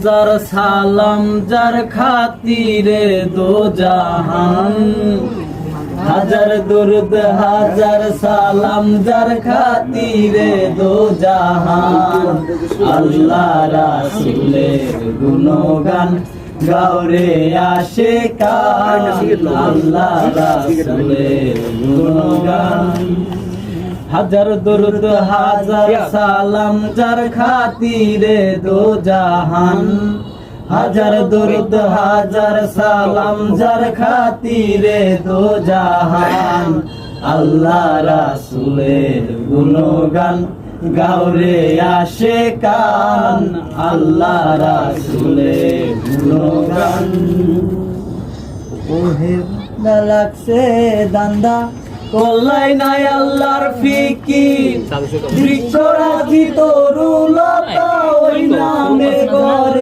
হাজার সালাম যার খাতিরে দো জাহান, হাজার দুরুদ হাজার সালাম যার খাতিরে দো জাহান। আল্লাহ রাসূলের গুণগান গাওরে আশিকান, আল্লাহ রাসূলের গুণগান। হাজার দুরুদ হাজার সালাম যার খাতিরে দো জাহান, হাজার দুরুদ হাজার সালাম যার খাতিরে দো জাহান। আল্লাহ রাসূলের গুণগান গাওরে আশিকান, আল্লাহ রাসূলের গুণগান। ওহে লাগছে দান্দা কল্লাই নাই আল্লাহর ফিকির, বৃক্ষরাজি তরুলতা ওই নামে গড়ে